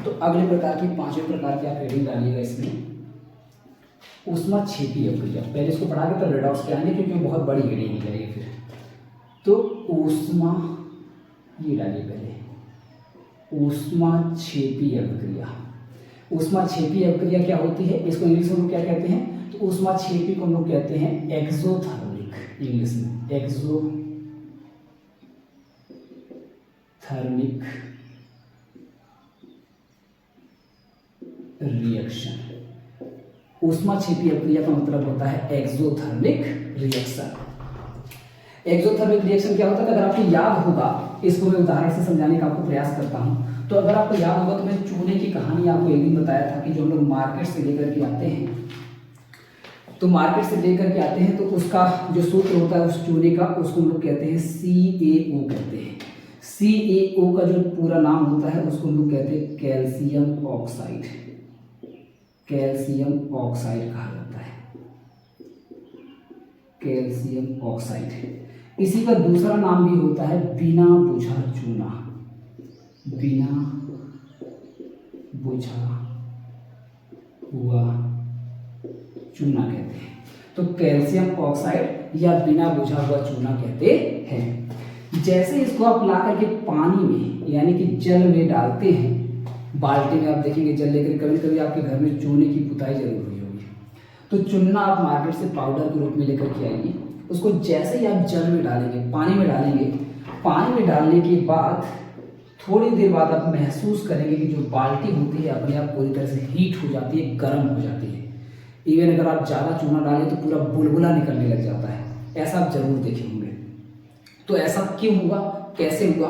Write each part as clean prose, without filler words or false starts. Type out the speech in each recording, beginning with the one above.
तो अगले प्रकार की 5वें प्रकार की आप हेडिंग डालिएगा इसमें, ऊष्माक्षेपी अभिक्रिया। पहले इसको पढ़ा के तो रेडॉक्स के आएंगे क्योंकि बहुत बड़ी हेडिंग हो जाएगी फिर। तो ऊष्मा, ये डालिए पहले, ऊष्माक्षेपी अभिक्रिया। ऊष्माक्षेपी अभिक्रिया क्या होती है, इसको इंग्लिश में हम क्या कहते हैं, तो ऊष्माक्षेपी को हम लोग कहते हैं एक्सोथर्मिक, इंग्लिश में एक्सोथर्मिक रिएक्शन। ऊष्माक्षेपी अभिक्रिया का मतलब होता है एक्सोथर्मिक रिएक्शन। एक्सोथर्मिक रिएक्शन क्या होता है, अगर आपको याद होगा, इसको मैं उदाहरण से समझाने का आपको प्रयास करता हूं। तो अगर आपको याद होगा तो मैंने चूने की कहानी आपको एक दिन बताया था कि जो हम लोग मार्केट से लेकर के आते हैं, तो मार्केट से लेकर के आते हैं तो उसका जो सूत्र होता है उस चूने का, उसको हम लोग कहते हैं CaO कहते हैं। CaO का जो पूरा नाम होता है उसको हम लोग कहते हैं कैल्शियम ऑक्साइड, कैल्शियम ऑक्साइड कहा जाता है, कैल्शियम ऑक्साइड। इसी का दूसरा नाम भी होता है बिना बुझा चूना, बिना बुझा हुआ चूना कहते हैं। तो कैल्शियम ऑक्साइड या बिना बुझा हुआ चूना कहते हैं। जैसे इसको आप ला करके पानी में यानी कि जल में डालते हैं, बाल्टी में आप देखेंगे जल लेकर, कभी कभी आपके घर में चूने की पुताई जरूर हुई होगी, तो चूना आप मार्केट से पाउडर के रूप में लेकर के आएंगे। उसको जैसे ही आप जल में डालेंगे, पानी में डालेंगे, पानी में डालने के बाद थोड़ी देर बाद आप महसूस करेंगे कि जो बाल्टी होती है अपने आप पूरी तरह से हीट हो जाती है, गर्म हो जाती है। इवन अगर आप ज़्यादा चूना डालें तो पूरा बुलबुला निकलने लग जाता है, ऐसा आप जरूर देखे होंगे। तो ऐसा क्यों हुआ, कैसे हुआ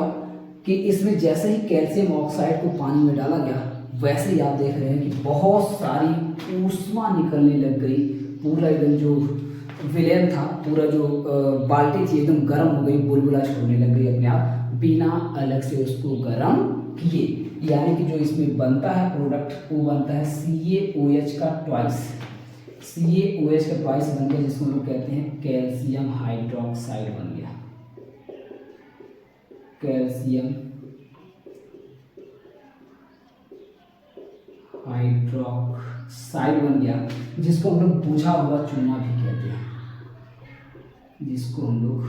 कि इसमें जैसे ही कैल्शियम ऑक्साइड को पानी में डाला गया, वैसे ही आप देख रहे हैं कि बहुत सारी ऊष्मा निकलने लग गई। पूरा एकदम जो विलेन था, पूरा जो बाल्टी थी एकदम गर्म हो गई, बुलबुला छोड़ने लग गई अपने आप, बिना अलग से उसको गर्म किए। यानी कि जो इसमें बनता है प्रोडक्ट वो बनता है CaOH का ट्वाइस, CaOH का ट्वाइस बन गया, जिसको हम लोग कहते हैं कैल्शियम हाइड्रोक्साइड बन गया, कैल्शियम हाइड्रोक्साइड बन गया, जिसको हम लोग बुझा हुआ चूना भी कहते हैं, जिसको हम लोग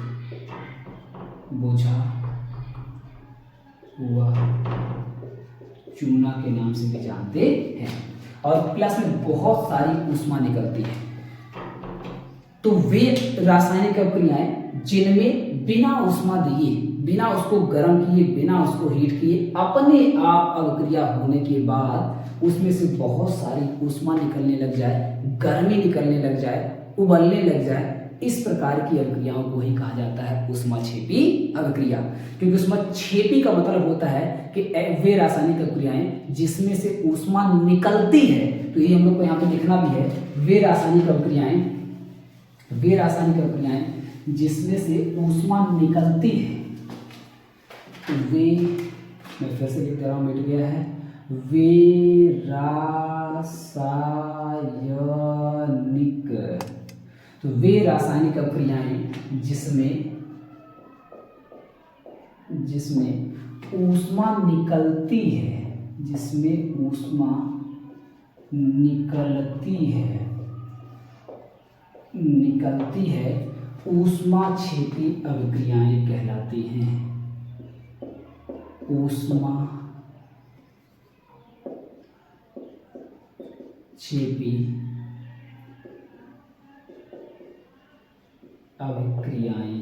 बुझा हुआ चूना के नाम से भी जानते हैं। और प्लस में बहुत सारी ऊष्मा निकलती है। तो वे रासायनिक अभिक्रियाएं जिनमें बिना ऊष्मा दिए, बिना उसको गर्म किए, बिना उसको हीट किए, अपने आप अभिक्रिया होने के बाद उसमें से बहुत सारी ऊष्मा निकलने लग जाए, गर्मी निकलने लग जाए, उबलने लग जाए, इस प्रकार की अभिक्रियाओं को ही कहा जाता है ऊष्माक्षेपी अभिक्रिया। क्योंकि ऊष्माक्षेपी का मतलब होता है कि वे रासायनिक अभिक्रियाएं जिसमें से ऊष्मा निकलती है, तो ये हम लोग को यहाँ पे लिखना भी है, वे रासायनिक अभिक्रियाएं जिसमें से ऊष्मा निकलती है, वे, मैं फिर से लिख दे रहा हूँ, मिट गया है, वे रासायनिक, तो वे रासायनिक अभिक्रियाएं जिसमें ऊष्मा निकलती है, जिसमें ऊष्मा निकलती है, ऊष्माक्षेपी अभिक्रियाएं कहलाती हैं। ऊष्माक्षेपी अभिक्रियाएं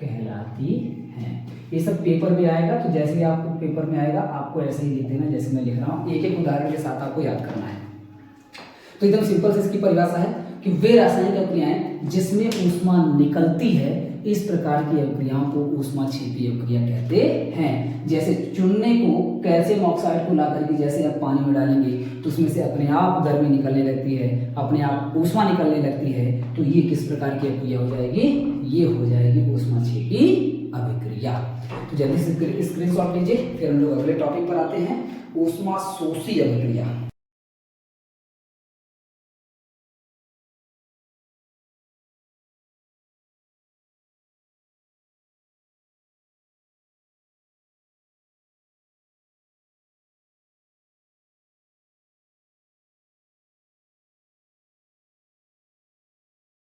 कहलाती हैं। ये सब पेपर में आएगा, तो जैसे ही आपको पेपर में आएगा आपको ऐसे ही लिख देना जैसे मैं लिख रहा हूँ, एक एक उदाहरण के साथ आपको याद करना है। तो एकदम सिंपल से इसकी परिभाषा है कि वे रासायनिक अभिक्रियाएं जिसमें ऊष्मा निकलती है, इस प्रकार की अभिक्रियाओं को ऊष्माक्षेपी अभिक्रिया कहते हैं। जैसे चूने को, कैल्शियम ऑक्साइड को ला करके जैसे आप पानी में डालेंगे तो उसमें से अपने आप गर्मी निकलने लगती है, अपने आप ऊष्मा निकलने लगती है, तो ये किस प्रकार की अभिक्रिया हो जाएगी, ये हो जाएगी ऊष्माक्षेपी अभिक्रिया। तो जल्दी से स्क्रीनशॉट लीजिए, फिर हम लोग अगले टॉपिक पर आते हैं, ऊष्मा शोषी अभिक्रिया।